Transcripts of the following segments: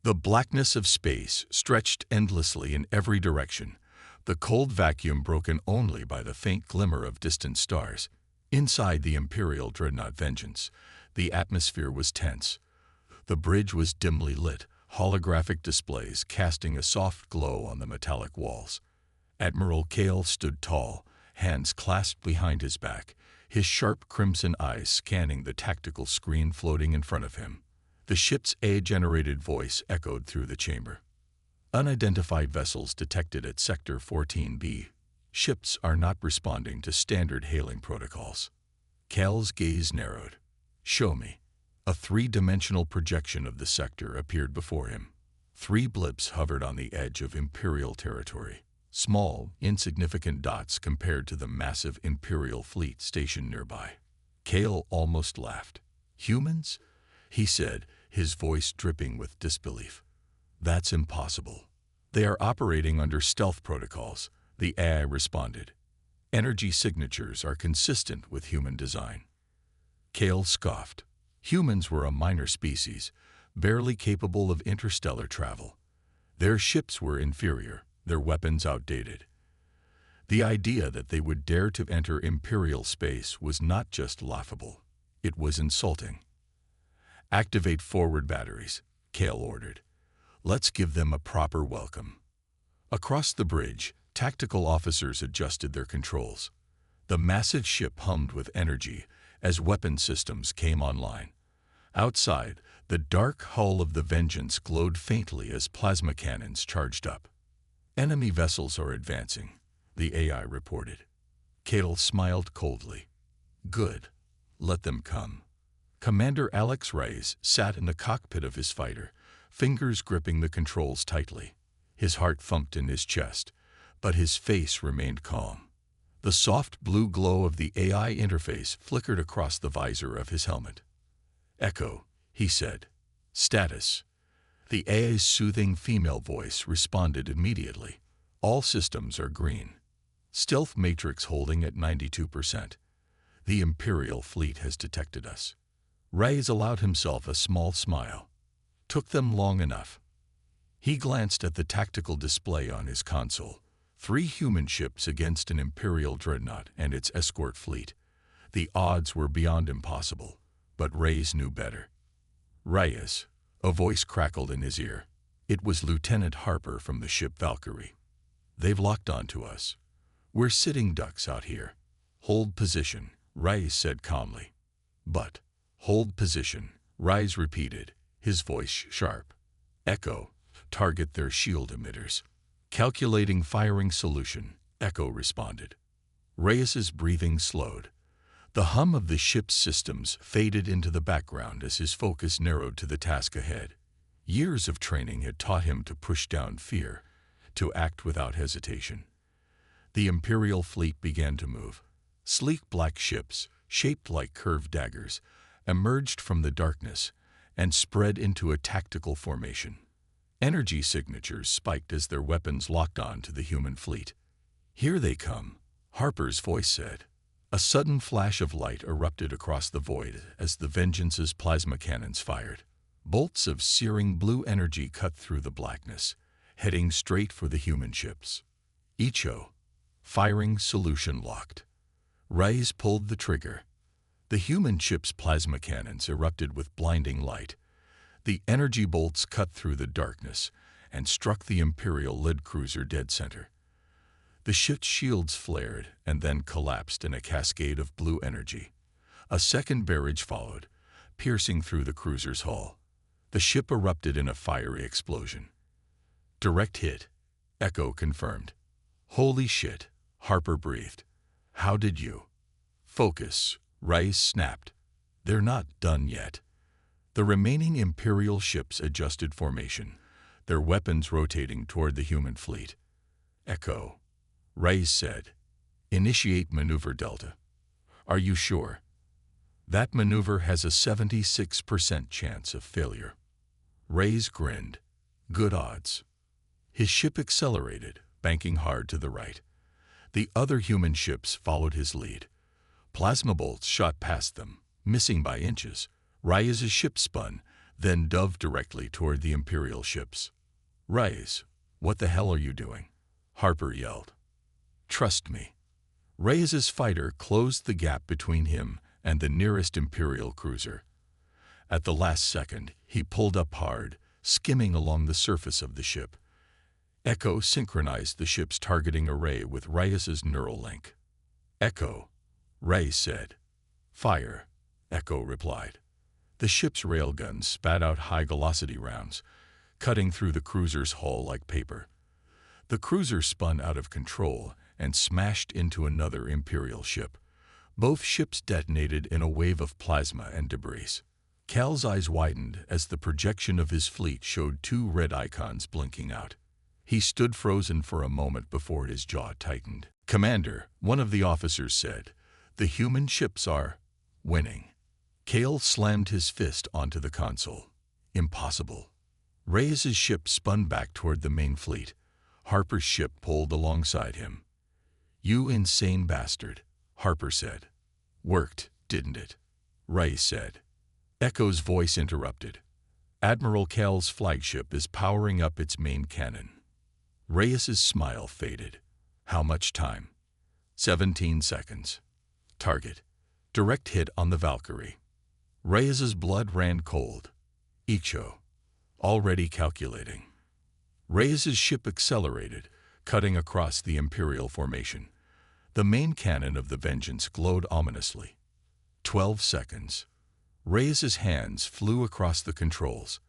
The blackness of space stretched endlessly in every direction, the cold vacuum broken only by the faint glimmer of distant stars. Inside the Imperial dreadnought Vengeance, the atmosphere was tense. The bridge was dimly lit, holographic displays casting a soft glow on the metallic walls. Admiral Kale stood tall, hands clasped behind his back, his sharp crimson eyes scanning the tactical screen floating in front of him. The ship's AI-generated voice echoed through the chamber. Unidentified vessels detected at Sector 14B. Ships are not responding to standard hailing protocols. Kale's gaze narrowed. Show me. A three-dimensional projection of the sector appeared before him. 3 blips hovered on the edge of Imperial territory. Small, insignificant dots compared to the massive Imperial fleet stationed nearby. Kale almost laughed. Humans? He said, his voice dripping with disbelief. That's impossible. They are operating under stealth protocols, the AI responded. Energy signatures are consistent with human design. Kale scoffed. Humans were a minor species, barely capable of interstellar travel. Their ships were inferior, their weapons outdated. The idea that they would dare to enter Imperial space was not just laughable, it was insulting. Activate forward batteries, Kale ordered. Let's give them a proper welcome. Across the bridge, tactical officers adjusted their controls. The massive ship hummed with energy as weapon systems came online. Outside, the dark hull of the Vengeance glowed faintly as plasma cannons charged up. Enemy vessels are advancing, the AI reported. Kale smiled coldly. Good. Let them come. Commander Alex Reyes sat in the cockpit of his fighter, fingers gripping the controls tightly. His heart thumped in his chest, but his face remained calm. The soft blue glow of the AI interface flickered across the visor of his helmet. Echo, he said. Status. The AI's soothing female voice responded immediately. All systems are green. Stealth matrix holding at 92%. The Imperial fleet has detected us. Reyes allowed himself a small smile. Took them long enough. He glanced at the tactical display on his console. 3 human ships against an Imperial dreadnought and its escort fleet. The odds were beyond impossible, but Reyes knew better. Reyes, a voice crackled in his ear. It was Lieutenant Harper from the ship Valkyrie. They've locked onto us. We're sitting ducks out here. Hold position, Reyes said calmly. But, hold position, Reyes repeated, his voice sharp. Echo, target their shield emitters. Calculating firing solution, Echo responded. Reyes's breathing slowed. The hum of the ship's systems faded into the background as his focus narrowed to the task ahead. Years of training had taught him to push down fear, to act without hesitation. The Imperial fleet began to move. Sleek black ships, shaped like curved daggers, emerged from the darkness and spread into a tactical formation. Energy signatures spiked as their weapons locked on to the human fleet. Here they come, Harper's voice said. A sudden flash of light erupted across the void as the Vengeance's plasma cannons fired. Bolts of searing blue energy cut through the blackness, heading straight for the human ships. Echo. Firing solution locked. Reyes pulled the trigger. The human ship's plasma cannons erupted with blinding light. The energy bolts cut through the darkness and struck the Imperial lead cruiser dead center. The ship's shields flared and then collapsed in a cascade of blue energy. A second barrage followed, piercing through the cruiser's hull. The ship erupted in a fiery explosion. Direct hit, Echo confirmed. Holy shit, Harper breathed. How did you? Focus, Reyes snapped. They're not done yet. The remaining Imperial ships adjusted formation, their weapons rotating toward the human fleet. Echo. Reyes said, initiate maneuver Delta. Are you sure? That maneuver has a 76% chance of failure. Reyes grinned. Good odds. His ship accelerated, banking hard to the right. The other human ships followed his lead. Plasma bolts shot past them, missing by inches. Reyes's ship spun, then dove directly toward the Imperial ships. "Reyes, what the hell are you doing?" Harper yelled. "Trust me." Reyes's fighter closed the gap between him and the nearest Imperial cruiser. At the last second, he pulled up hard, skimming along the surface of the ship. Echo synchronized the ship's targeting array with Reyes's neural link. "Echo," Reyes said. "Fire," Echo replied. The ship's railguns spat out high-velocity rounds, cutting through the cruiser's hull like paper. The cruiser spun out of control and smashed into another Imperial ship. Both ships detonated in a wave of plasma and debris. Cal's eyes widened as the projection of his fleet showed two red icons blinking out. He stood frozen for a moment before his jaw tightened. "Commander," one of the officers said, "the human ships are winning." Cal slammed his fist onto the console. "Impossible." Reyes's ship spun back toward the main fleet. Harper's ship pulled alongside him. "You insane bastard," Harper said. "Worked, didn't it?" Reyes said. Echo's voice interrupted. "Admiral Cal's flagship is powering up its main cannon." Reyes's smile faded. "How much time?" 17 seconds. Target. Direct hit on the Valkyrie. Reyes's blood ran cold. Icho. Already calculating. Reyes's ship accelerated, cutting across the Imperial formation. The main cannon of the Vengeance glowed ominously. 12 seconds. Reyes's hands flew across the controls.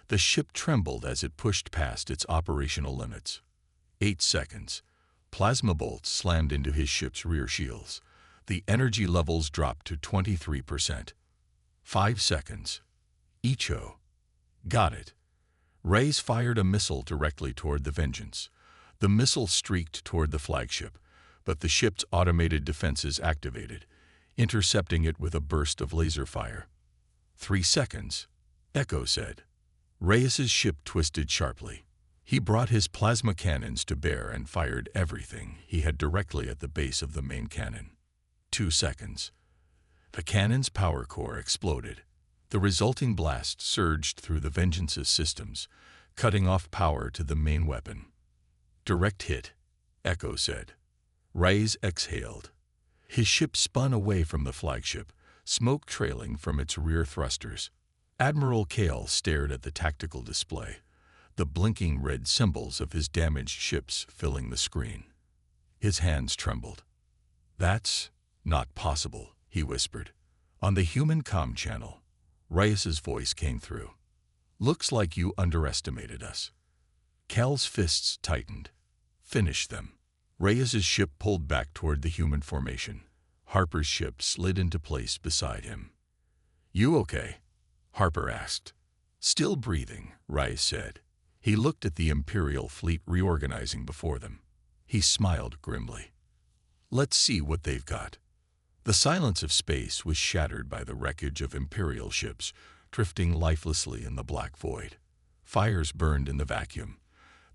The ship trembled as it pushed past its operational limits. 8 seconds. Plasma bolts slammed into his ship's rear shields. The energy levels dropped to 23%. 5 seconds. Icho. Got it. Reyes fired a missile directly toward the Vengeance. The missile streaked toward the flagship, but the ship's automated defenses activated, intercepting it with a burst of laser fire. 3 seconds, Echo said. Reyes's ship twisted sharply. He brought his plasma cannons to bear and fired everything he had directly at the base of the main cannon. 2 seconds. The cannon's power core exploded. The resulting blast surged through the Vengeance's systems, cutting off power to the main weapon. Direct hit, Echo said. Reyes exhaled. His ship spun away from the flagship, smoke trailing from its rear thrusters. Admiral Cal stared at the tactical display, the blinking red symbols of his damaged ships filling the screen. His hands trembled. "That's not possible," he whispered. On the human comm channel, Reyes's voice came through. "Looks like you underestimated us." Cal's fists tightened. "Finish them." Reyes's ship pulled back toward the human formation. Harper's ship slid into place beside him. "You okay?" Harper asked. "Still breathing," Reyes said. He looked at the Imperial fleet reorganizing before them. He smiled grimly. "Let's see what they've got." The silence of space was shattered by the wreckage of Imperial ships, drifting lifelessly in the black void. Fires burned in the vacuum,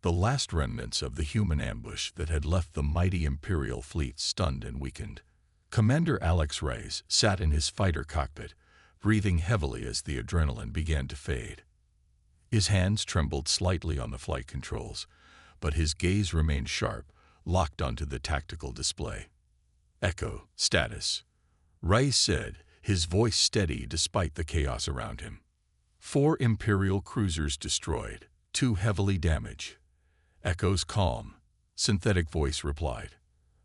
the last remnants of the human ambush that had left the mighty Imperial fleet stunned and weakened. Commander Alex Reyes sat in his fighter cockpit, breathing heavily as the adrenaline began to fade. His hands trembled slightly on the flight controls, but his gaze remained sharp, locked onto the tactical display. "Echo, status," Reyes said, his voice steady despite the chaos around him. 4 Imperial cruisers destroyed, 2 heavily damaged. Echo's calm, synthetic voice replied.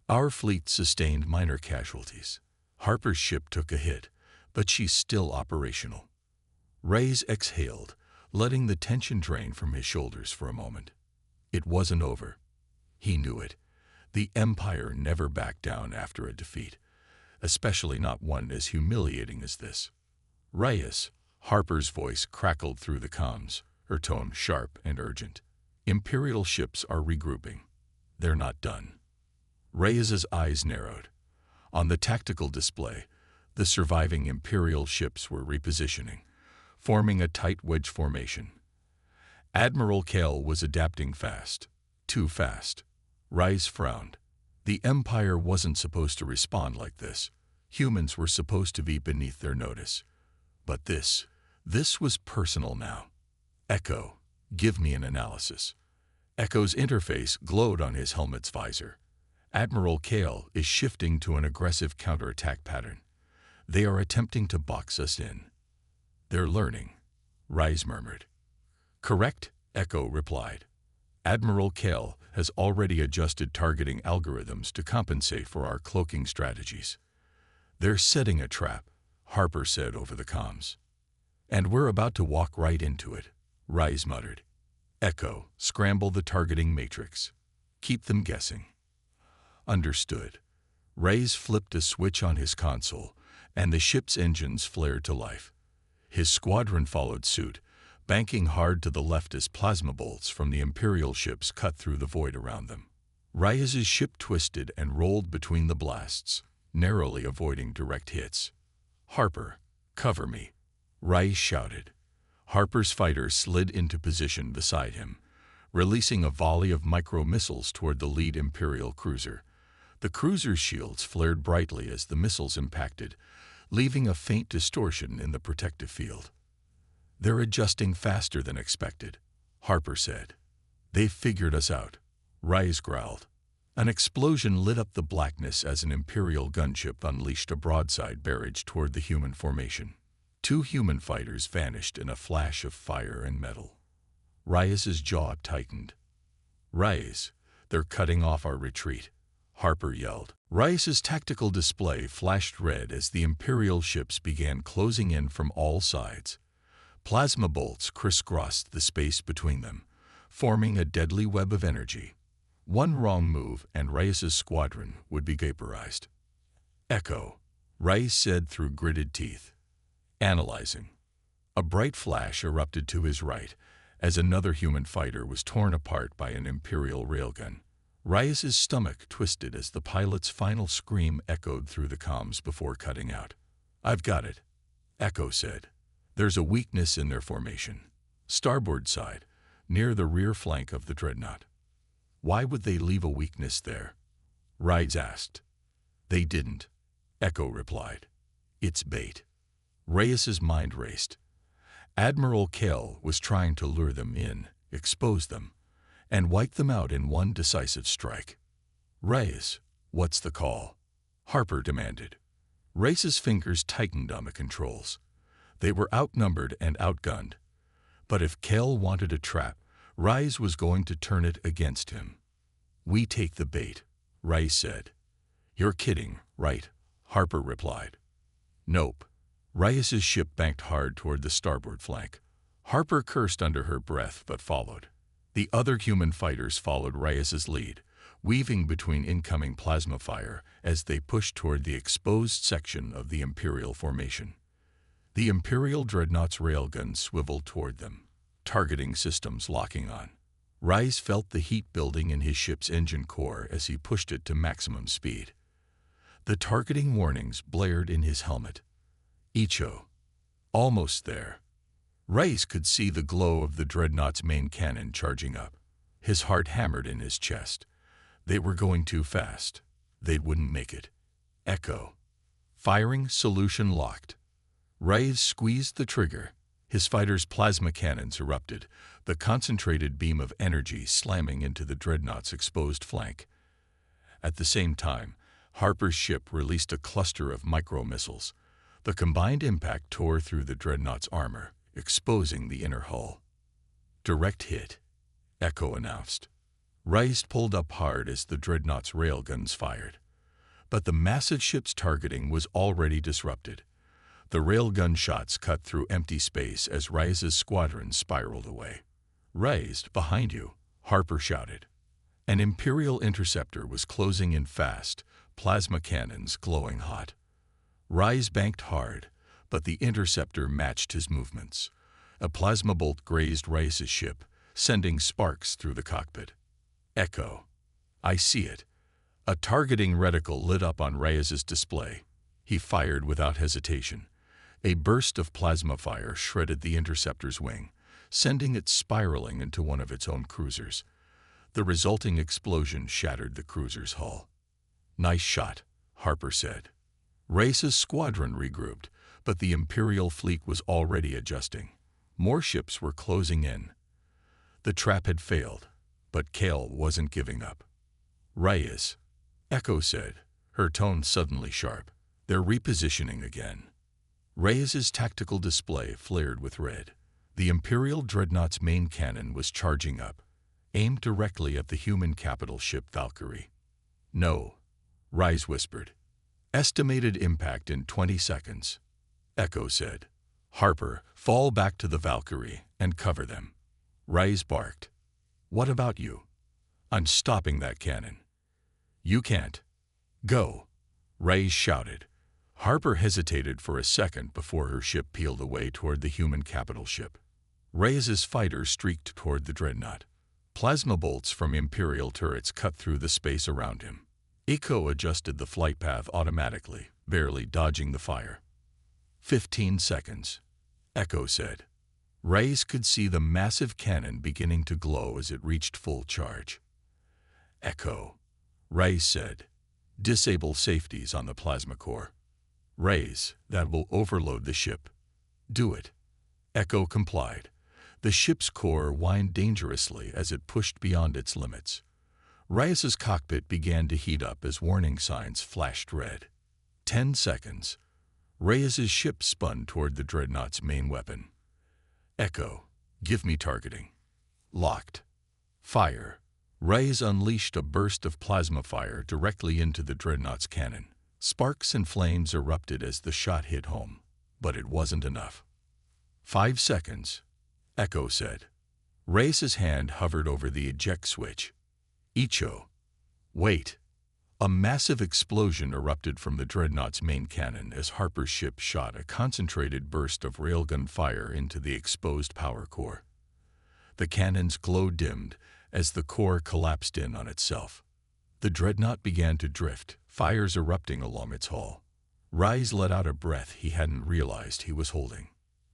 "Our fleet sustained minor casualties. Harper's ship took a hit, but she's still operational." Reyes exhaled, letting the tension drain from his shoulders for a moment. It wasn't over. He knew it. The Empire never backed down after a defeat, especially not one as humiliating as this. "Reyes," Harper's voice crackled through the comms, her tone sharp and urgent. "Imperial ships are regrouping. They're not done." Reyes's eyes narrowed. On the tactical display, the surviving Imperial ships were repositioning, forming a tight wedge formation. Admiral Cal was adapting fast. Too fast. Reyes frowned. The Empire wasn't supposed to respond like this. Humans were supposed to be beneath their notice. But this This was personal now. Echo, give me an analysis. Echo's interface glowed on his helmet's visor. Admiral Kale is shifting to an aggressive counterattack pattern. They are attempting to box us in. They're learning, Rise murmured. Correct, Echo replied. Admiral Kale has already adjusted targeting algorithms to compensate for our cloaking strategies. They're setting a trap, Harper said over the comms. And we're about to walk right into it, Rise muttered. Echo, scramble the targeting matrix. Keep them guessing. Understood. Rise flipped a switch on his console, and the ship's engines flared to life. His squadron followed suit, banking hard to the left as plasma bolts from the Imperial ships cut through the void around them. Rise's ship twisted and rolled between the blasts, narrowly avoiding direct hits. Harper, cover me, Rise shouted. Harper's fighter slid into position beside him, releasing a volley of micro-missiles toward the lead Imperial cruiser. The cruiser's shields flared brightly as the missiles impacted, leaving a faint distortion in the protective field. They're adjusting faster than expected, Harper said. They've figured us out, Rise growled. An explosion lit up the blackness as an Imperial gunship unleashed a broadside barrage toward the human formation. 2 human fighters vanished in a flash of fire and metal. Rise's jaw tightened. Rise, they're cutting off our retreat, Harper yelled. Rise's tactical display flashed red as the Imperial ships began closing in from all sides. Plasma bolts crisscrossed the space between them, forming a deadly web of energy. One wrong move and Rise's squadron would be vaporized. Echo, Rise said through gritted teeth. Analyzing. A bright flash erupted to his right as another human fighter was torn apart by an Imperial railgun. Rise's stomach twisted as the pilot's final scream echoed through the comms before cutting out. I've got it, Echo said. There's a weakness in their formation. Starboard side, near the rear flank of the dreadnought. Why would they leave a weakness there? Rise asked. They didn't, Echo replied. It's bait. Reyes's mind raced. Admiral Kale was trying to lure them in, expose them, and wipe them out in one decisive strike. Reyes, what's the call? Harper demanded. Reyes's fingers tightened on the controls. They were outnumbered and outgunned. But if Kale wanted a trap, Rise was going to turn it against him. We take the bait, Rise said. You're kidding, right? Harper replied. Nope. Rise's ship banked hard toward the starboard flank. Harper cursed under her breath but followed. The other human fighters followed Rise's lead, weaving between incoming plasma fire as they pushed toward the exposed section of the Imperial formation. The Imperial dreadnought's railguns swiveled toward them, targeting systems locking on. Rise felt the heat building in his ship's engine core as he pushed it to maximum speed. The targeting warnings blared in his helmet. Icho. Almost there. Rise could see the glow of the dreadnought's main cannon charging up. His heart hammered in his chest. They were going too fast. They wouldn't make it. Echo. Firing solution locked. Rise squeezed the trigger. His fighter's plasma cannons erupted, the concentrated beam of energy slamming into the dreadnought's exposed flank. At the same time, Harper's ship released a cluster of micro-missiles. The combined impact tore through the dreadnought's armor, exposing the inner hull. Direct hit, Echo announced. Rise pulled up hard as the dreadnought's railguns fired. But the massive ship's targeting was already disrupted. The railgun shots cut through empty space as Rise's squadron spiraled away. Rise, behind you, Harper shouted. An Imperial interceptor was closing in fast, plasma cannons glowing hot. Rise banked hard, but the interceptor matched his movements. A plasma bolt grazed Rise's ship, sending sparks through the cockpit. Echo. I see it. A targeting reticle lit up on Rise's display. He fired without hesitation. A burst of plasma fire shredded the interceptor's wing, sending it spiraling into one of its own cruisers. The resulting explosion shattered the cruiser's hull. Nice shot, Harper said. Rise's squadron regrouped, but the Imperial fleet was already adjusting. More ships were closing in. The trap had failed, but Kale wasn't giving up. "Reyes," Echo said, her tone suddenly sharp. "They're repositioning again." Reyes's tactical display flared with red. The Imperial dreadnought's main cannon was charging up, aimed directly at the human capital ship Valkyrie. "No," Reyes whispered. "Estimated impact in 20 seconds. Echo said. "Harper, fall back to the Valkyrie and cover them." Reyes barked. "What about you?" "I'm stopping that cannon." "You can't." "Go," Reyes shouted. Harper hesitated for a second before her ship peeled away toward the human capital ship. Reyes's fighter streaked toward the dreadnought. Plasma bolts from Imperial turrets cut through the space around him. Echo adjusted the flight path automatically, barely dodging the fire. 15 seconds, Echo said. Reyes could see the massive cannon beginning to glow as it reached full charge. "Echo," Reyes said, "disable safeties on the plasma core." "Reyes, that will overload the ship." "Do it." Echo complied. The ship's core whined dangerously as it pushed beyond its limits. Reyes's cockpit began to heat up as warning signs flashed red. 10 seconds. Reyes's ship spun toward the dreadnought's main weapon. "Echo, give me targeting." "Locked." "Fire." Reyes unleashed a burst of plasma fire directly into the dreadnought's cannon. Sparks and flames erupted as the shot hit home, but it wasn't enough. 5 seconds, Echo said. Reyes's hand hovered over the eject switch. "Icho." "Wait." A massive explosion erupted from the dreadnought's main cannon as Harper's ship shot a concentrated burst of railgun fire into the exposed power core. The cannon's glow dimmed as the core collapsed in on itself. The dreadnought began to drift, fires erupting along its hull. Reyes let out a breath he hadn't realized he was holding.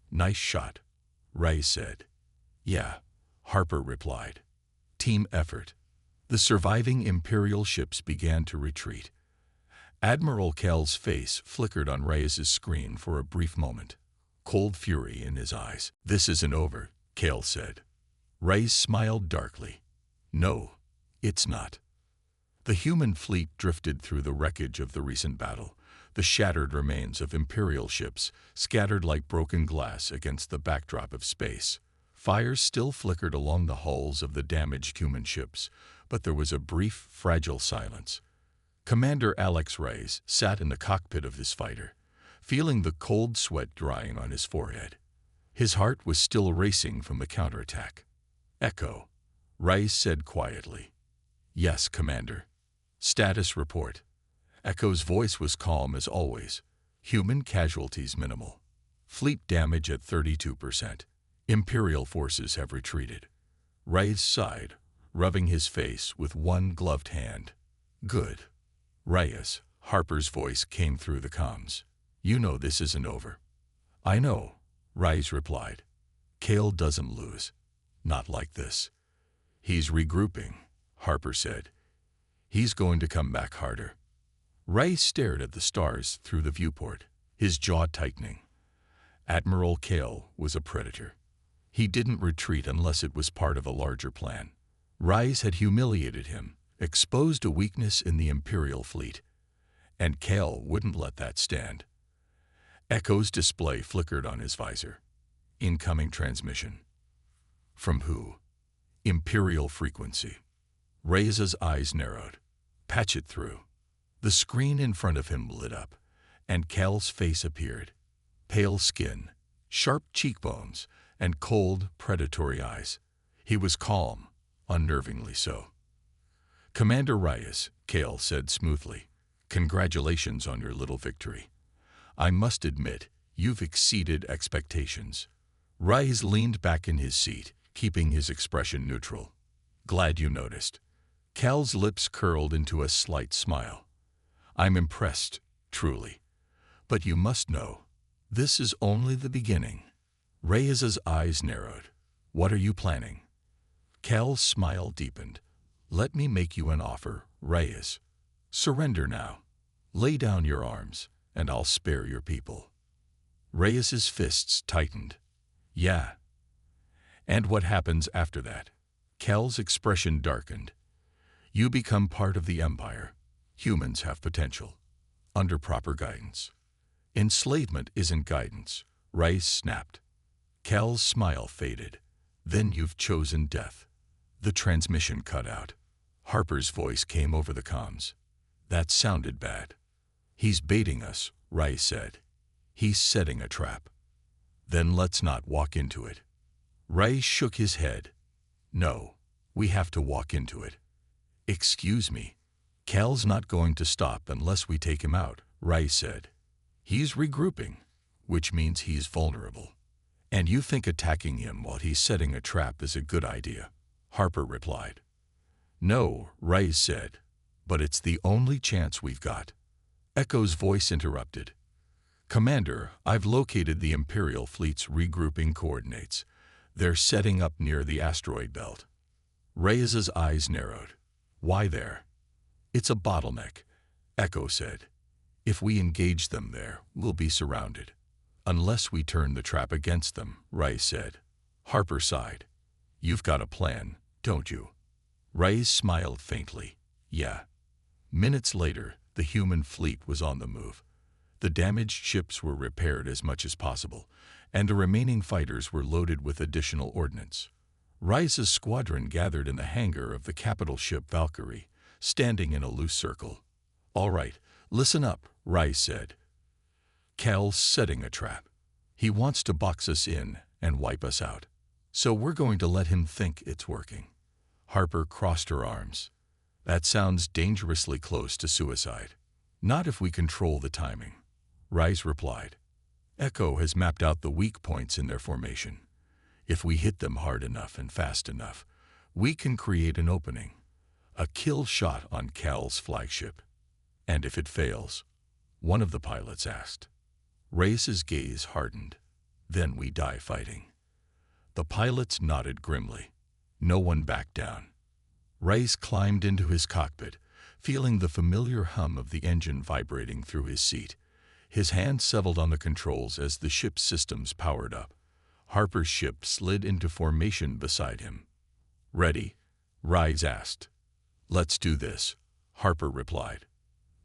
"Nice shot," Reyes said. "Yeah," Harper replied. "Team effort." The surviving Imperial ships began to retreat. Admiral Kell's face flickered on Reyes's screen for a brief moment, cold fury in his eyes. "This isn't over," Kell said. Reyes smiled darkly. "No, it's not." The human fleet drifted through the wreckage of the recent battle, the shattered remains of Imperial ships scattered like broken glass against the backdrop of space. Fires still flickered along the hulls of the damaged human ships, but there was a brief, fragile silence. Commander Alex Reyes sat in the cockpit of his fighter, feeling the cold sweat drying on his forehead. His heart was still racing from the counterattack. "Echo," Reyes said quietly. "Yes, Commander." "Status report." Echo's voice was calm as always. "Human casualties minimal. Fleet damage at 32%. Imperial forces have retreated." Reyes sighed, rubbing his face with one gloved hand. "Good." "Reyes," Harper's voice came through the comms. "You know this isn't over." "I know," Reyes replied. "Kale doesn't lose. Not like this." "He's regrouping," Harper said. "He's going to come back harder." Reyes stared at the stars through the viewport, his jaw tightening. Admiral Kale was a predator. He didn't retreat unless it was part of a larger plan. Reyes had humiliated him, exposed a weakness in the Imperial fleet, and Kale wouldn't let that stand. Echo's display flickered on his visor. Incoming transmission. From who? Imperial frequency. Reyes's eyes narrowed. "Patch it through." The screen in front of him lit up, and Kale's face appeared. Pale skin, sharp cheekbones, and cold, predatory eyes. He was calm, unnervingly so. "Commander Reyes," Kale said smoothly, "congratulations on your little victory. I must admit, you've exceeded expectations." Reyes leaned back in his seat, keeping his expression neutral. "Glad you noticed." Kale's lips curled into a slight smile. "I'm impressed, truly. But you must know, this is only the beginning." Reyes's eyes narrowed. "What are you planning?" Kale's smile deepened. "Let me make you an offer, Reyes. Surrender now. Lay down your arms, and I'll spare your people." Reyes's fists tightened. Yeah. And what happens after that? Kel's expression darkened. You become part of the Empire. Humans have potential. Under proper guidance. Enslavement isn't guidance, Reyes snapped. Kel's smile faded. Then you've chosen death. The transmission cut out. Harper's voice came over the comms. That sounded bad. He's baiting us, Reyes said. He's setting a trap. Then let's not walk into it. Reyes shook his head. No, we have to walk into it. Excuse me. Kel's not going to stop unless we take him out, Reyes said. He's regrouping, which means he's vulnerable. And you think attacking him while he's setting a trap is a good idea, Harper replied. No, Reyes said, but it's the only chance we've got. Echo's voice interrupted. Commander, I've located the Imperial fleet's regrouping coordinates. They're setting up near the asteroid belt. Reyes's eyes narrowed. Why there? It's a bottleneck, Echo said. If we engage them there, we'll be surrounded. Unless we turn the trap against them, Reyes said. Harper sighed. You've got a plan, don't you? Reyes smiled faintly. Yeah. Minutes later, the human fleet was on the move. The damaged ships were repaired as much as possible, and the remaining fighters were loaded with additional ordnance. Reyes's squadron gathered in the hangar of the capital ship Valkyrie, standing in a loose circle. All right, listen up, Reyes said. Kel's setting a trap. He wants to box us in and wipe us out. So we're going to let him think it's working. Harper crossed her arms. That sounds dangerously close to suicide. Not if we control the timing, Reyes replied. Echo has mapped out the weak points in their formation. If we hit them hard enough and fast enough, we can create an opening. A kill shot on Kel's flagship. And if it fails? One of the pilots asked. Reyes's gaze hardened. Then we die fighting. The pilots nodded grimly. No one backed down. Reyes climbed into his cockpit, feeling the familiar hum of the engine vibrating through his seat. His hand settled on the controls as the ship's systems powered up. Harper's ship slid into formation beside him. Ready? Reyes asked. Let's do this, Harper replied.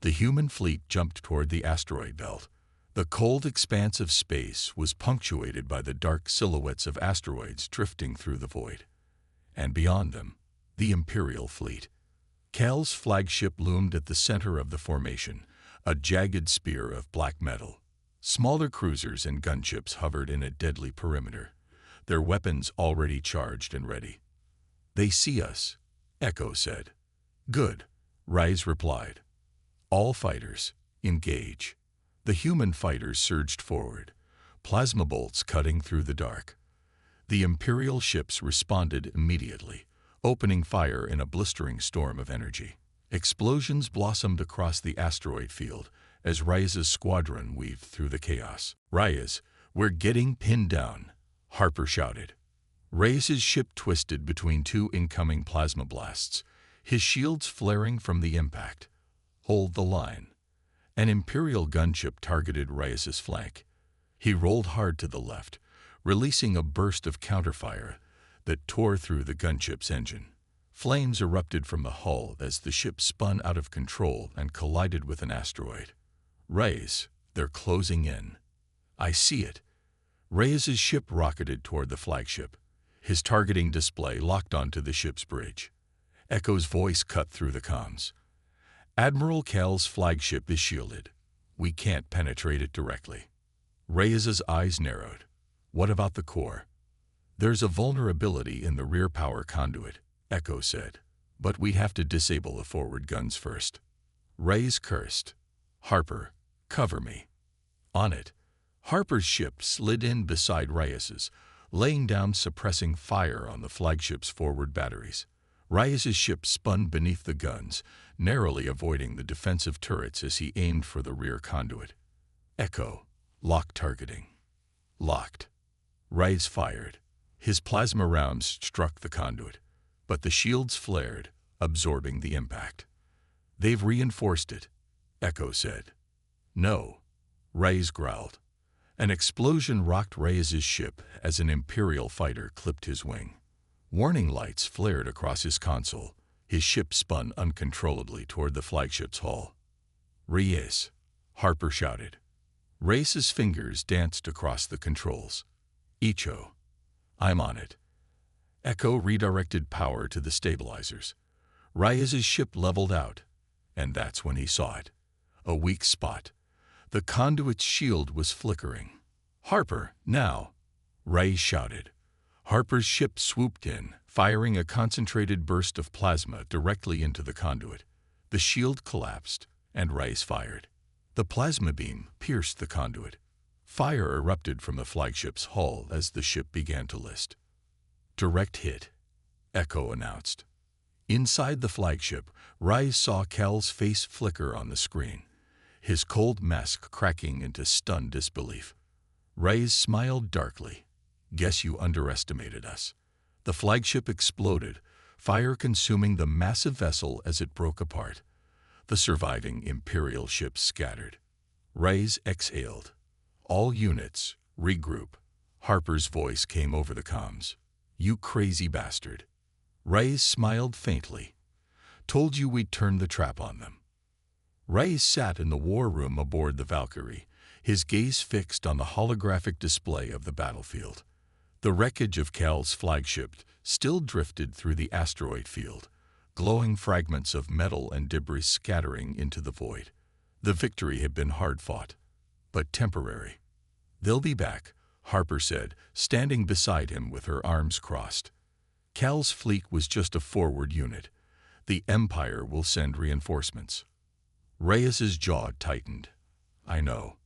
The human fleet jumped toward the asteroid belt. The cold expanse of space was punctuated by the dark silhouettes of asteroids drifting through the void. And beyond them, the Imperial fleet. Kel's flagship loomed at the center of the formation, a jagged spear of black metal. Smaller cruisers and gunships hovered in a deadly perimeter, their weapons already charged and ready. They see us, Echo said. Good, Reyes replied. All fighters, engage. The human fighters surged forward, plasma bolts cutting through the dark. The Imperial ships responded immediately, opening fire in a blistering storm of energy. Explosions blossomed across the asteroid field as Reyes's squadron weaved through the chaos. Reyes, we're getting pinned down, Harper shouted. Reyes's ship twisted between two incoming plasma blasts, his shields flaring from the impact. Hold the line. An Imperial gunship targeted Reyes's flank. He rolled hard to the left, releasing a burst of counterfire that tore through the gunship's engine. Flames erupted from the hull as the ship spun out of control and collided with an asteroid. Reyes, they're closing in. I see it. Reyes's ship rocketed toward the flagship. His targeting display locked onto the ship's bridge. Echo's voice cut through the comms. Admiral Kel's flagship is shielded. We can't penetrate it directly. Reyes's eyes narrowed. What about the core? There's a vulnerability in the rear power conduit, Echo said. But we have to disable the forward guns first. Reyes cursed. Harper, cover me. On it. Harper's ship slid in beside Reyes's, laying down suppressing fire on the flagship's forward batteries. Reyes's ship spun beneath the guns, narrowly avoiding the defensive turrets as he aimed for the rear conduit. Echo, lock targeting. Locked. Reyes fired. His plasma rounds struck the conduit, but the shields flared, absorbing the impact. They've reinforced it, Echo said. No, Reyes growled. An explosion rocked Reyes's ship as an Imperial fighter clipped his wing. Warning lights flared across his console. His ship spun uncontrollably toward the flagship's hull. "Reyes," Harper shouted. Reyes's fingers danced across the controls. "Icho." "I'm on it." Echo redirected power to the stabilizers. Reyes's ship leveled out, and that's when he saw it. A weak spot. The conduit's shield was flickering. "Harper, now!" Reyes shouted. Harper's ship swooped in, firing a concentrated burst of plasma directly into the conduit. The shield collapsed, and Reyes fired. The plasma beam pierced the conduit. Fire erupted from the flagship's hull as the ship began to list. "Direct hit," Echo announced. Inside the flagship, Reyes saw Cal's face flicker on the screen, his cold mask cracking into stunned disbelief. Reyes smiled darkly. "Guess you underestimated us." The flagship exploded, fire consuming the massive vessel as it broke apart. The surviving Imperial ships scattered. Reyes exhaled. "All units, regroup." Harper's voice came over the comms. "You crazy bastard." Reyes smiled faintly. "Told you we'd turn the trap on them." Reyes sat in the war room aboard the Valkyrie, his gaze fixed on the holographic display of the battlefield. The wreckage of Cal's flagship still drifted through the asteroid field, glowing fragments of metal and debris scattering into the void. The victory had been hard-fought, but temporary. "They'll be back," Harper said, standing beside him with her arms crossed. "Cal's fleet was just a forward unit. The Empire will send reinforcements." Reyes's jaw tightened. "I know."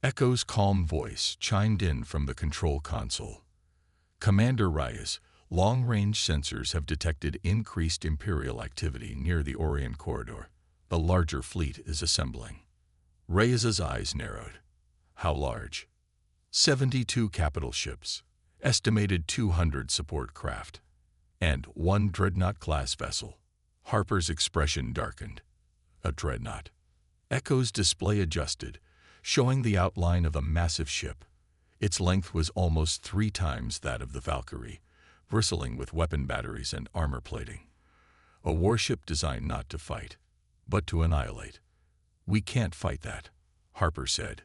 Echo's calm voice chimed in from the control console. "Commander Reyes, long-range sensors have detected increased Imperial activity near the Orient Corridor. The larger fleet is assembling." Reyes's eyes narrowed. "How large?" 72 capital ships, estimated 200 support craft, and 1 dreadnought-class vessel. Harper's expression darkened. "A dreadnought." Echo's display adjusted, showing the outline of a massive ship. Its length was almost 3 times that of the Valkyrie, bristling with weapon batteries and armor plating. A warship designed not to fight, but to annihilate. "We can't fight that," Harper said.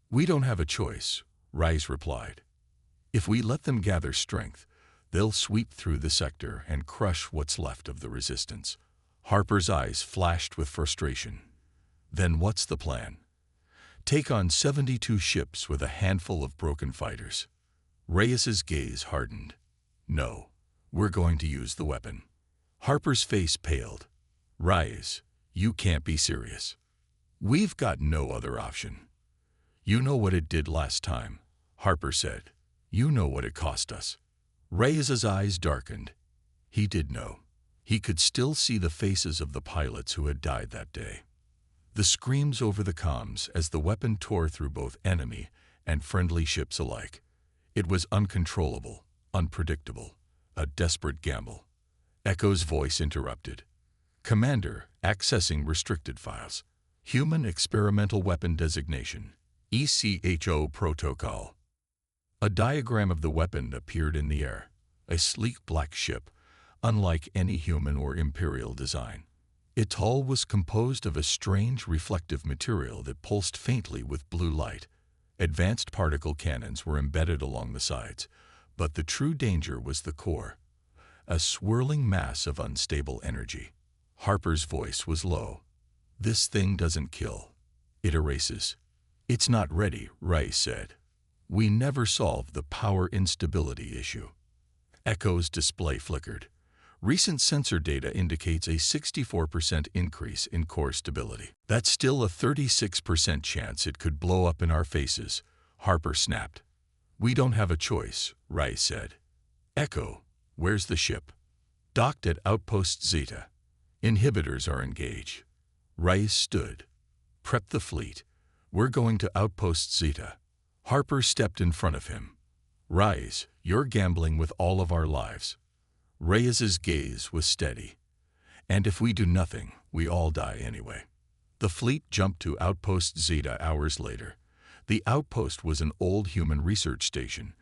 "We don't have a choice," Reyes replied. "If we let them gather strength, they'll sweep through the sector and crush what's left of the resistance." Harper's eyes flashed with frustration. "Then what's the plan?" "Take on 72 ships with a handful of broken fighters." Reyes's gaze hardened. "No, we're going to use the weapon." Harper's face paled. "Reyes, you can't be serious." "We've got no other option." "You know what it did last time," Harper said. "You know what it cost us." Reyes's eyes darkened. He did know. He could still see the faces of the pilots who had died that day. The screams over the comms as the weapon tore through both enemy and friendly ships alike. It was uncontrollable, unpredictable, a desperate gamble. Echo's voice interrupted. "Commander, accessing restricted files. Human Experimental Weapon Designation, ECHO Protocol." A diagram of the weapon appeared in the air, a sleek black ship, unlike any human or Imperial design. Its hull was composed of a strange reflective material that pulsed faintly with blue light. Advanced particle cannons were embedded along the sides, but the true danger was the core, a swirling mass of unstable energy. Harper's voice was low. "This thing doesn't kill. It erases." "It's not ready," Reyes said. "We never solved the power instability issue." Echo's display flickered. Recent sensor data indicates a 64% increase in core stability. "That's still a 36% chance it could blow up in our faces," Harper snapped. "We don't have a choice," Reyes said. "Echo, where's the ship?" "Docked at Outpost Zeta. Inhibitors are engaged." Reyes stood. "Prep the fleet. We're going to Outpost Zeta." Harper stepped in front of him. "Reyes, you're gambling with all of our lives." Reyes's gaze was steady. "And if we do nothing, we all die anyway." The fleet jumped to Outpost Zeta hours later. The outpost was an old human research station,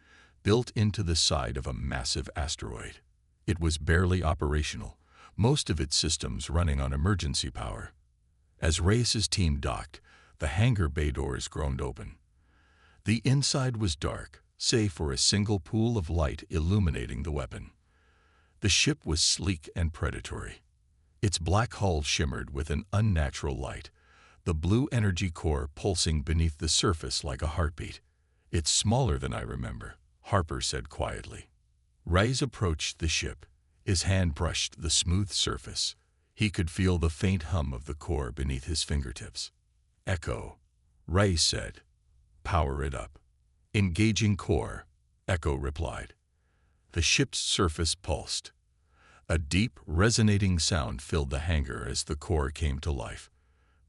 built into the side of a massive asteroid. It was barely operational, most of its systems running on emergency power. As Reyes's team docked, the hangar bay doors groaned open. The inside was dark, save for a single pool of light illuminating the weapon. The ship was sleek and predatory. Its black hull shimmered with an unnatural light, the blue energy core pulsing beneath the surface like a heartbeat. "It's smaller than I remember," Harper said quietly. Reyes approached the ship. His hand brushed the smooth surface. He could feel the faint hum of the core beneath his fingertips. "Echo," Reyes said. "Power it up." "Engaging core," Echo replied. The ship's surface pulsed. A deep, resonating sound filled the hangar as the core came to life.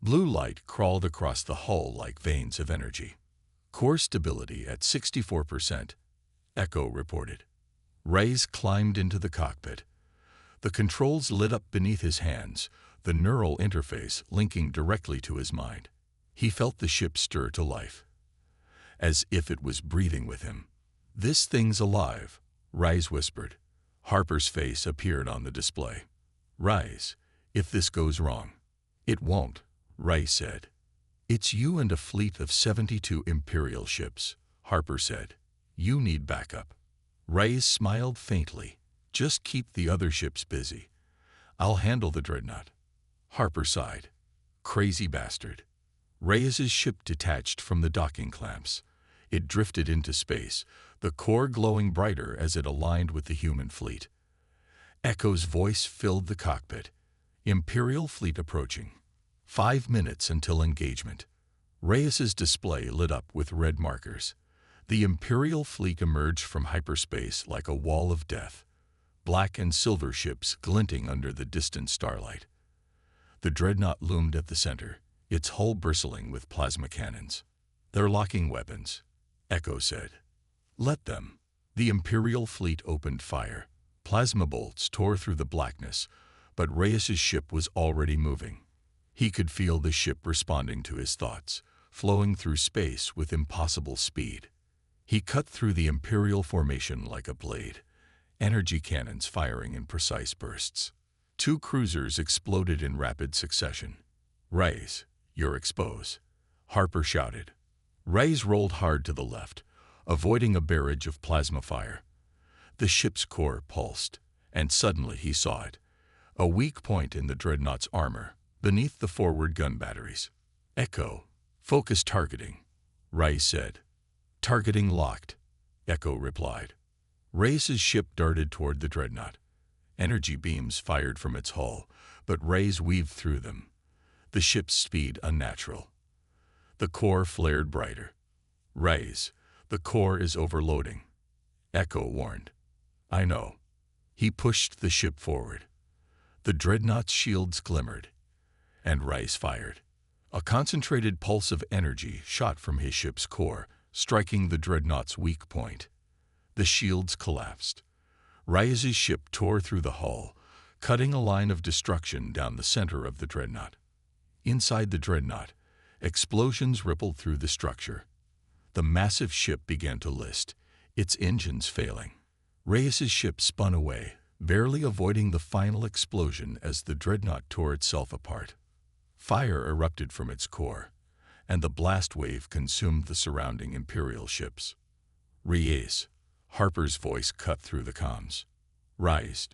Blue light crawled across the hull like veins of energy. "Core stability at 64%, Echo reported. Reyes climbed into the cockpit. The controls lit up beneath his hands, the neural interface linking directly to his mind. He felt the ship stir to life, as if it was breathing with him. "This thing's alive," Reyes whispered. Harper's face appeared on the display. "Reyes, if this goes wrong." "It won't," Reyes said. "It's you and a fleet of 72 Imperial ships," Harper said. "You need backup." Reyes smiled faintly. "Just keep the other ships busy. I'll handle the dreadnought." Harper sighed. "Crazy bastard." Reyes's ship detached from the docking clamps. It drifted into space, the core glowing brighter as it aligned with the human fleet. Echo's voice filled the cockpit. "Imperial fleet approaching. 5 minutes until engagement." Reyes's display lit up with red markers. The Imperial fleet emerged from hyperspace like a wall of death, black and silver ships glinting under the distant starlight. The dreadnought loomed at the center, its hull bristling with plasma cannons. "They're locking weapons," Echo said. "Let them." The Imperial fleet opened fire. Plasma bolts tore through the blackness, but Reyes's ship was already moving. He could feel the ship responding to his thoughts, flowing through space with impossible speed. He cut through the Imperial formation like a blade, energy cannons firing in precise bursts. 2 cruisers exploded in rapid succession. "Reyes, you're exposed," Harper shouted. Reyes rolled hard to the left, avoiding a barrage of plasma fire. The ship's core pulsed, and suddenly he saw it, a weak point in the dreadnought's armor, beneath the forward gun batteries. "Echo, focus targeting," Reyes said. "Targeting locked," Echo replied. Reyes's ship darted toward the dreadnought. Energy beams fired from its hull, but Reyes weaved through them, the ship's speed unnatural. The core flared brighter. "Reyes, the core is overloading," Echo warned. "I know." He pushed the ship forward. The dreadnought's shields glimmered, and Reyes fired. A concentrated pulse of energy shot from his ship's core, striking the dreadnought's weak point. The shields collapsed. Reyes's ship tore through the hull, cutting a line of destruction down the center of the dreadnought. Inside the dreadnought, explosions rippled through the structure. The massive ship began to list, its engines failing. Reyes's ship spun away, barely avoiding the final explosion as the dreadnought tore itself apart. Fire erupted from its core, and the blast wave consumed the surrounding Imperial ships. "Reyes," Harper's voice cut through the comms. "Reyes,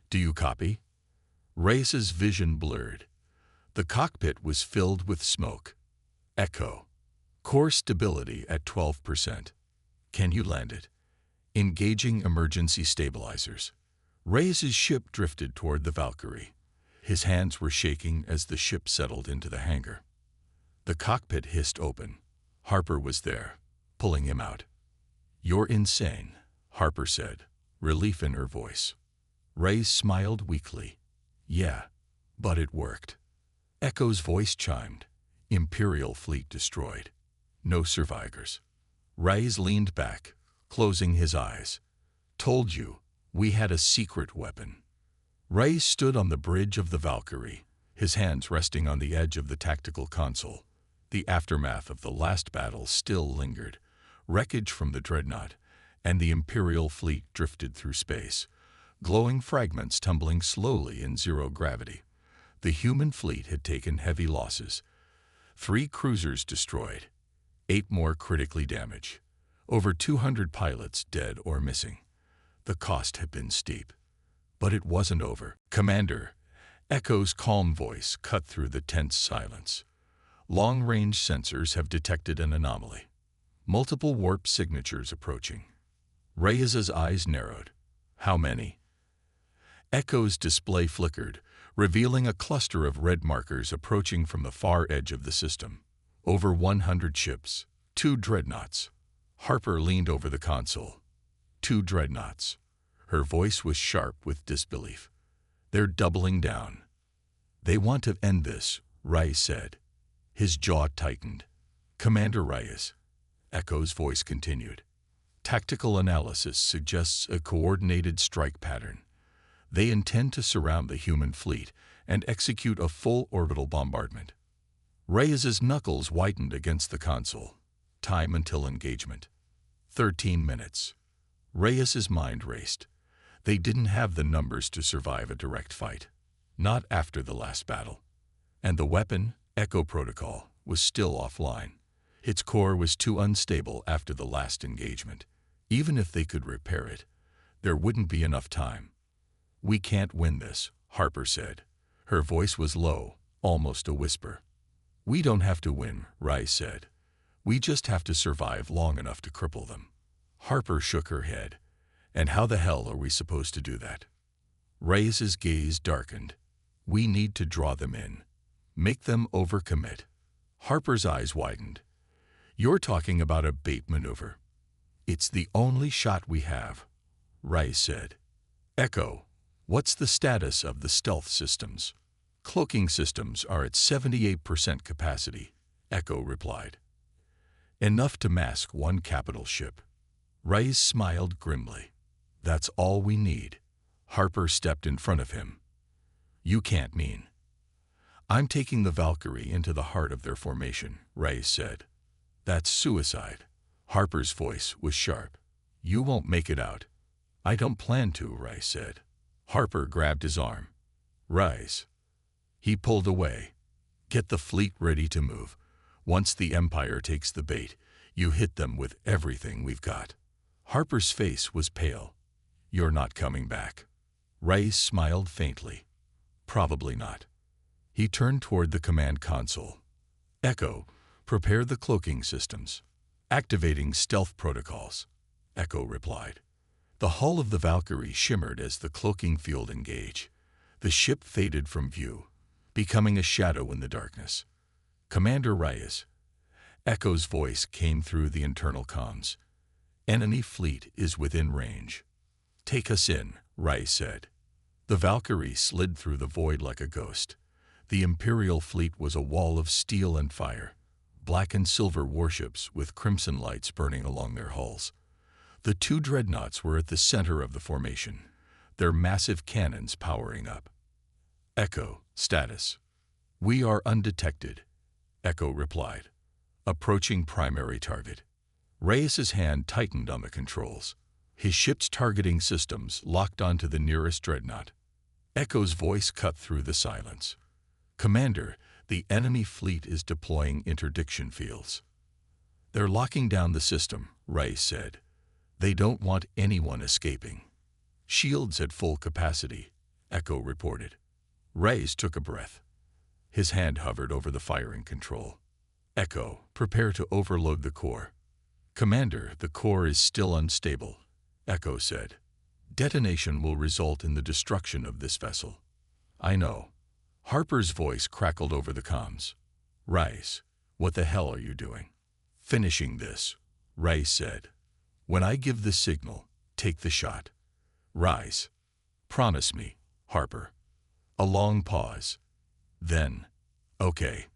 do you copy?" Reyes's vision blurred. The cockpit was filled with smoke. "Echo. Core stability at 12%. Can you land it? Engaging emergency stabilizers." Reyes's ship drifted toward the Valkyrie. His hands were shaking as the ship settled into the hangar. The cockpit hissed open. Harper was there, pulling him out. "You're insane," Harper said, relief in her voice. Reyes smiled weakly. "Yeah, but it worked." Echo's voice chimed. "Imperial fleet destroyed. No survivors." Reyes leaned back, closing his eyes. "Told you, we had a secret weapon." Reyes stood on the bridge of the Valkyrie, his hands resting on the edge of the tactical console. The aftermath of the last battle still lingered. Wreckage from the dreadnought and the Imperial fleet drifted through space, glowing fragments tumbling slowly in zero gravity. The human fleet had taken heavy losses. 3 cruisers destroyed, 8 more critically damaged, over 200 pilots dead or missing. The cost had been steep. But it wasn't over. "Commander," Echo's calm voice cut through the tense silence. "Long-range sensors have detected an anomaly. Multiple warp signatures approaching." Reyes's eyes narrowed. "How many?" Echo's display flickered, revealing a cluster of red markers approaching from the far edge of the system. Over 100 ships, 2 dreadnoughts. Harper leaned over the console. 2 dreadnoughts. Her voice was sharp with disbelief. "They're doubling down." "They want to end this," Reyes said. His jaw tightened. "Commander Reyes," Echo's voice continued. "Tactical analysis suggests a coordinated strike pattern. They intend to surround the human fleet and execute a full orbital bombardment." Reyes's knuckles whitened against the console. Time until engagement. 13 minutes. Reyes's mind raced. They didn't have the numbers to survive a direct fight. Not after the last battle. And the weapon, Echo Protocol, was still offline. Its core was too unstable after the last engagement. Even if they could repair it, there wouldn't be enough time. "We can't win this," Harper said. Her voice was low, almost a whisper. "We don't have to win," Reyes said. "We just have to survive long enough to cripple them." Harper shook her head. "And how the hell are we supposed to do that?" Reyes's gaze darkened. "We need to draw them in. Make them overcommit." Harper's eyes widened. "You're talking about a bait maneuver." "It's the only shot we have," Reyes said. "Echo, what's the status of the stealth systems?" "Cloaking systems are at 78% capacity," Echo replied. "Enough to mask one capital ship." Reyes smiled grimly. "That's all we need." Harper stepped in front of him. "You can't mean." "I'm taking the Valkyrie into the heart of their formation," Reyes said. "That's suicide." Harper's voice was sharp. "You won't make it out." "I don't plan to," Reyes said. Harper grabbed his arm. "Reyes." He pulled away. "Get the fleet ready to move. Once the Empire takes the bait, you hit them with everything we've got." Harper's face was pale. "You're not coming back." Reyes smiled faintly. "Probably not." He turned toward the command console. "Echo, prepare the cloaking systems." "Activating stealth protocols," Echo replied. The hull of the Valkyrie shimmered as the cloaking field engaged. The ship faded from view, becoming a shadow in the darkness. "Commander Reyes." Echo's voice came through the internal comms. "Enemy fleet is within range." "Take us in," Reyes said. The Valkyrie slid through the void like a ghost. The Imperial fleet was a wall of steel and fire, black and silver warships with crimson lights burning along their hulls. The 2 dreadnoughts were at the center of the formation, their massive cannons powering up. "Echo, status." "We are undetected," Echo replied. "Approaching primary target." Reyes's hand tightened on the controls. His ship's targeting systems locked onto the nearest dreadnought. Echo's voice cut through the silence. "Commander, the enemy fleet is deploying interdiction fields." "They're locking down the system," Reyes said. "They don't want anyone escaping." "Shields at full capacity," Echo reported. Reyes took a breath. His hand hovered over the firing control. "Echo, prepare to overload the core." "Commander, the core is still unstable," Echo said. "Detonation will result in the destruction of this vessel." "I know." Harper's voice crackled over the comms. "Reyes, what the hell are you doing?" "Finishing this," Reyes said. "When I give the signal, take the shot." "Reyes, promise me." Harper. A long pause. Then, "Okay."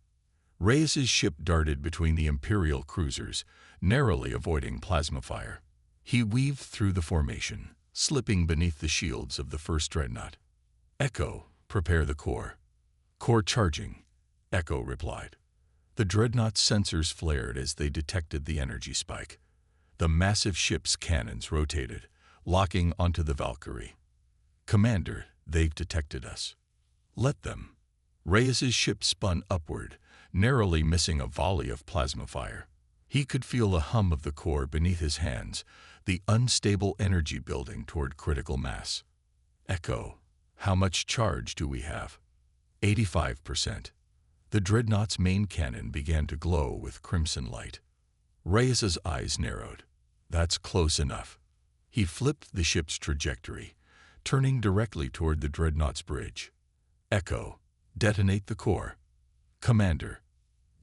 Reyes's ship darted between the Imperial cruisers, narrowly avoiding plasma fire. He weaved through the formation, slipping beneath the shields of the first dreadnought. "Echo, prepare the core." "Core charging," Echo replied. The dreadnought's sensors flared as they detected the energy spike. The massive ship's cannons rotated, locking onto the Valkyrie. "Commander, they've detected us." "Let them." Reyes's ship spun upward, narrowly missing a volley of plasma fire. He could feel the hum of the core beneath his hands, the unstable energy building toward critical mass. "Echo, how much charge do we have?" 85%. The dreadnought's main cannon began to glow with crimson light. Reyes's eyes narrowed. "That's close enough." He flipped the ship's trajectory, turning directly toward the dreadnought's bridge. "Echo, detonate the core." "Commander."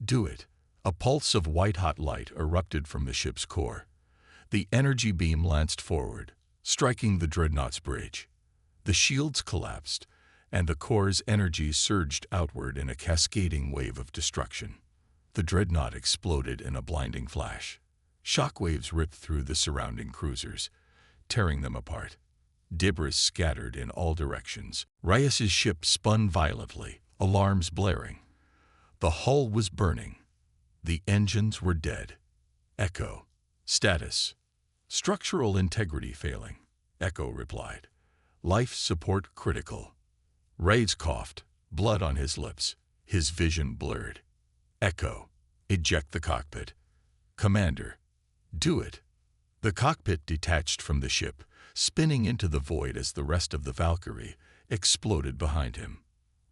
"Do it." A pulse of white-hot light erupted from the ship's core. The energy beam lanced forward, striking the dreadnought's bridge. The shields collapsed, and the core's energy surged outward in a cascading wave of destruction. The dreadnought exploded in a blinding flash. Shockwaves ripped through the surrounding cruisers, tearing them apart. Debris scattered in all directions. Reyes's ship spun violently, alarms blaring. The hull was burning. The engines were dead. "Echo. Status." "Structural integrity failing," Echo replied. "Life support critical." Reyes coughed, blood on his lips, his vision blurred. "Echo, eject the cockpit." "Commander." "Do it." The cockpit detached from the ship, spinning into the void as the rest of the Valkyrie exploded behind him.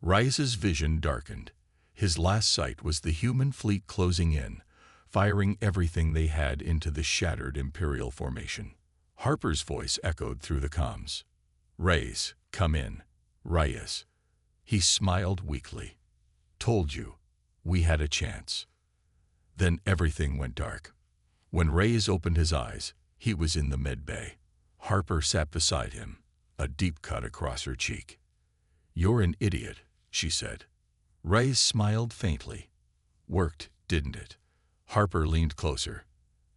Reyes's vision darkened. His last sight was the human fleet closing in, firing everything they had into the shattered Imperial formation. Harper's voice echoed through the comms. "Reyes, come in." "Reyes." He smiled weakly. "Told you. We had a chance." Then everything went dark. When Reyes opened his eyes, he was in the med bay. Harper sat beside him, a deep cut across her cheek. "You're an idiot," she said. Reyes smiled faintly. "Worked, didn't it?" Harper leaned closer.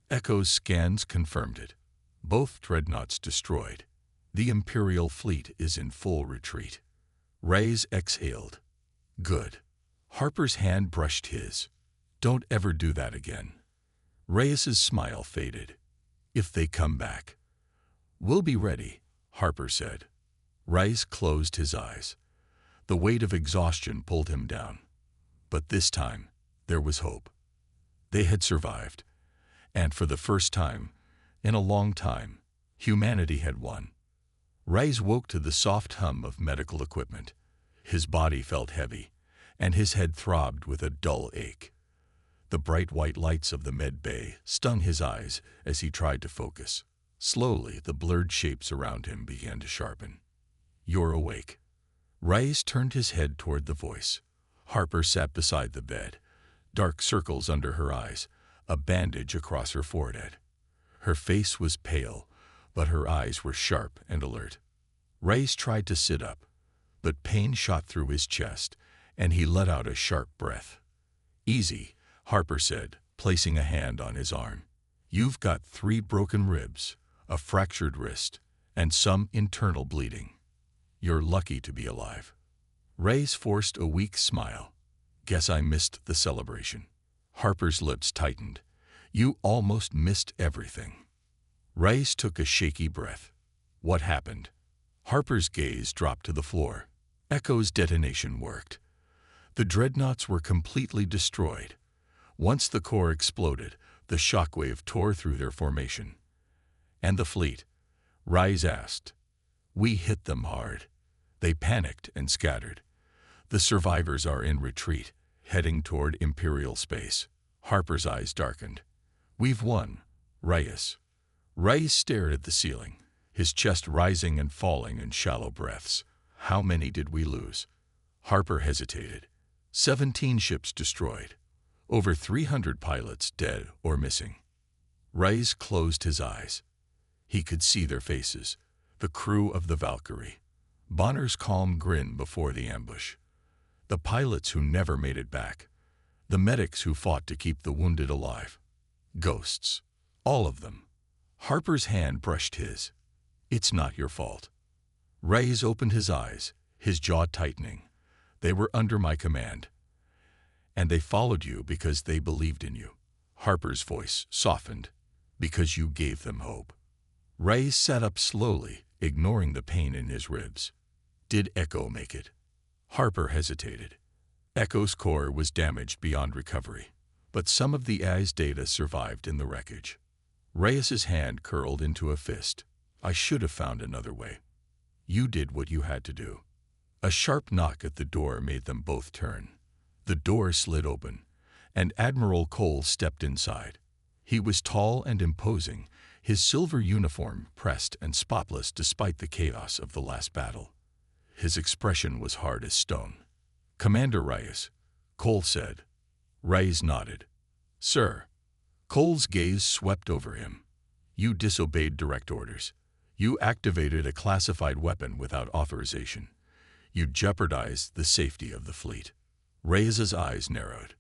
Echo's scans confirmed it. Both dreadnoughts destroyed. The Imperial fleet is in full retreat. Reyes exhaled. "Good." Harper's hand brushed his. "Don't ever do that again." Reyes's smile faded. "If they come back." "We'll be ready," Harper said. Reyes closed his eyes. The weight of exhaustion pulled him down. But this time, there was hope. They had survived. And for the first time, in a long time, humanity had won. Reyes woke to the soft hum of medical equipment. His body felt heavy, and his head throbbed with a dull ache. The bright white lights of the med bay stung his eyes as he tried to focus. Slowly, the blurred shapes around him began to sharpen. "You're awake." Reyes turned his head toward the voice. Harper sat beside the bed, dark circles under her eyes, a bandage across her forehead. Her face was pale, but her eyes were sharp and alert. Reyes tried to sit up, but pain shot through his chest, and he let out a sharp breath. "Easy," Harper said, placing a hand on his arm. "You've got 3 broken ribs, a fractured wrist, and some internal bleeding. You're lucky to be alive." Reyes forced a weak smile. "Guess I missed the celebration." Harper's lips tightened. "You almost missed everything." Reyes took a shaky breath. "What happened?" Harper's gaze dropped to the floor. Echo's detonation worked. The dreadnoughts were completely destroyed. Once the core exploded, the shockwave tore through their formation. "And the fleet?" Reyes asked. "We hit them hard. They panicked and scattered. The survivors are in retreat, heading toward Imperial space." Harper's eyes darkened. "We've won, Reyes." Reyes stared at the ceiling, his chest rising and falling in shallow breaths. "How many did we lose?" Harper hesitated. 17 ships destroyed. Over 300 pilots dead or missing. Reyes closed his eyes. He could see their faces, the crew of the Valkyrie. Bonner's calm grin before the ambush. The pilots who never made it back. The medics who fought to keep the wounded alive. Ghosts. All of them. Harper's hand brushed his. "It's not your fault." Reyes opened his eyes, his jaw tightening. "They were under my command. And they followed you because they believed in you. Harper's voice softened. Because you gave them hope. Ray sat up slowly, ignoring the pain in his ribs. Did Echo make it? Harper hesitated. Echo's core was damaged beyond recovery, but some of the AI's data survived in the wreckage. Reyes's hand curled into a fist. I should have found another way. You did what you had to do. A sharp knock at the door made them both turn. The door slid open, and Admiral Cole stepped inside. He was tall and imposing, his silver uniform pressed and spotless despite the chaos of the last battle. His expression was hard as stone. Commander Reyes, Cole said. Reyes nodded. Sir. Cole's gaze swept over him. You disobeyed direct orders. You activated a classified weapon without authorization. You jeopardized the safety of the fleet. Reyes's eyes narrowed.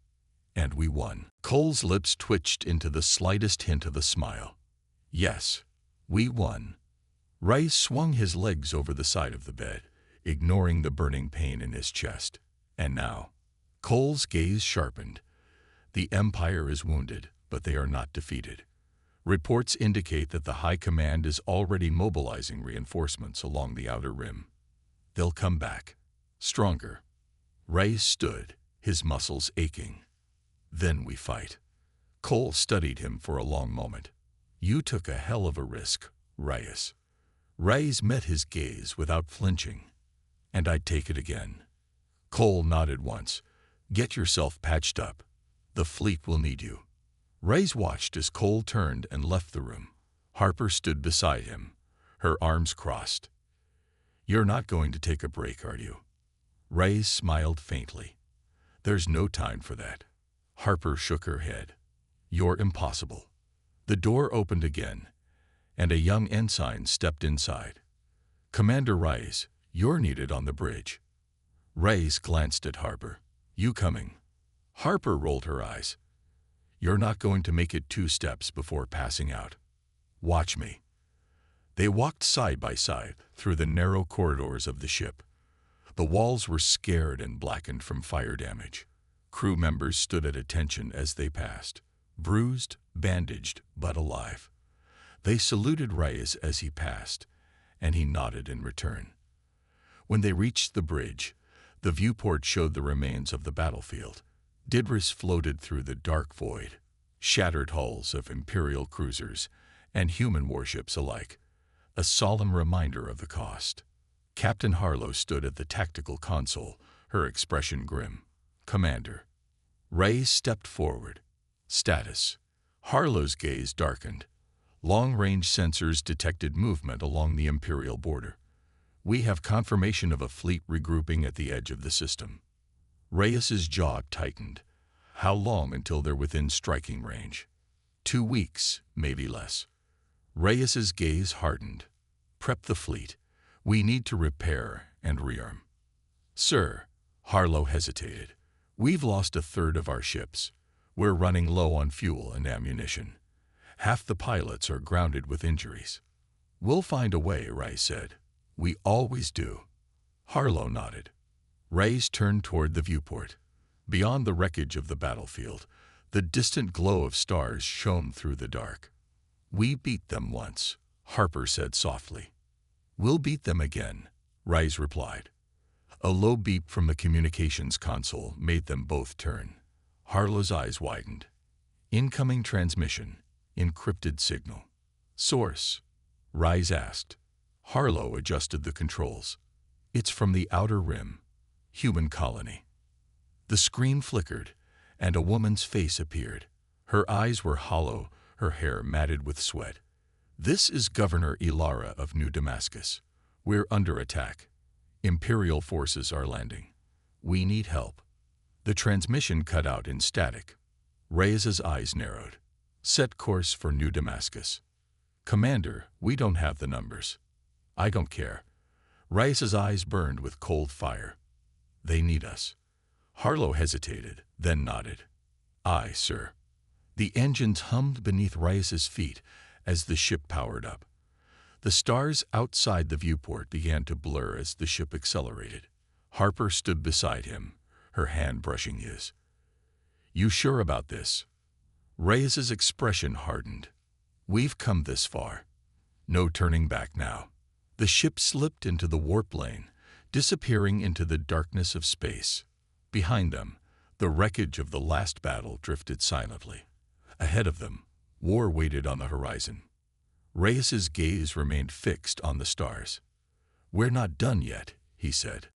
And we won. Cole's lips twitched into the slightest hint of a smile. Yes, we won. Reyes swung his legs over the side of the bed, ignoring the burning pain in his chest. And now, Cole's gaze sharpened. The Empire is wounded, but they are not defeated. Reports indicate that the High Command is already mobilizing reinforcements along the outer rim. They'll come back, stronger. Reyes stood, his muscles aching. Then we fight. Cole studied him for a long moment. You took a hell of a risk, Reyes. Reyes met his gaze without flinching. And I'd take it again. Cole nodded once. Get yourself patched up. The fleet will need you. Reyes watched as Cole turned and left the room. Harper stood beside him, her arms crossed. You're not going to take a break, are you? Reyes smiled faintly. There's no time for that. Harper shook her head. You're impossible. The door opened again, and a young ensign stepped inside. Commander Reyes, you're needed on the bridge. Reyes glanced at Harper. You coming? Harper rolled her eyes. You're not going to make it 2 steps before passing out. Watch me. They walked side by side through the narrow corridors of the ship. The walls were scared and blackened from fire damage. Crew members stood at attention as they passed, bruised, bandaged, but alive. They saluted Reyes as he passed, and he nodded in return. When they reached the bridge, the viewport showed the remains of the battlefield. Debris floated through the dark void, shattered hulls of Imperial cruisers and human warships alike, a solemn reminder of the cost. Captain Harlow stood at the tactical console, her expression grim. Commander. Reyes stepped forward. Status. Harlow's gaze darkened. Long-range sensors detected movement along the Imperial border. We have confirmation of a fleet regrouping at the edge of the system. Reyes's jaw tightened. How long until they're within striking range? 2 weeks, maybe less. Reyes's gaze hardened. Prep the fleet. We need to repair and rearm. Sir, Harlow hesitated. We've lost 1/3 of our ships. We're running low on fuel and ammunition. Half the pilots are grounded with injuries. We'll find a way, Reyes said. We always do. Harlow nodded. Reyes turned toward the viewport. Beyond the wreckage of the battlefield, the distant glow of stars shone through the dark. We beat them once, Harper said softly. We'll beat them again, Reyes replied. A low beep from the communications console made them both turn. Harlow's eyes widened. Incoming transmission, encrypted signal. Source? Reyes asked. Harlow adjusted the controls. It's from the outer rim. Human colony. The screen flickered, and a woman's face appeared. Her eyes were hollow, her hair matted with sweat. This is Governor Ilara of New Damascus. We're under attack. Imperial forces are landing. We need help. The transmission cut out in static. Reyes's eyes narrowed. Set course for New Damascus. Commander, we don't have the numbers. I don't care. Reyes's eyes burned with cold fire. They need us. Harlow hesitated, then nodded. Aye, sir. The engines hummed beneath Reyes's feet as the ship powered up. The stars outside the viewport began to blur as the ship accelerated. Harper stood beside him, her hand brushing his. "You sure about this?" Reyes's expression hardened. "We've come this far. No turning back now." The ship slipped into the warp lane, disappearing into the darkness of space. Behind them, the wreckage of the last battle drifted silently. Ahead of them, war waited on the horizon. Reyes's gaze remained fixed on the stars. "We're not done yet," he said.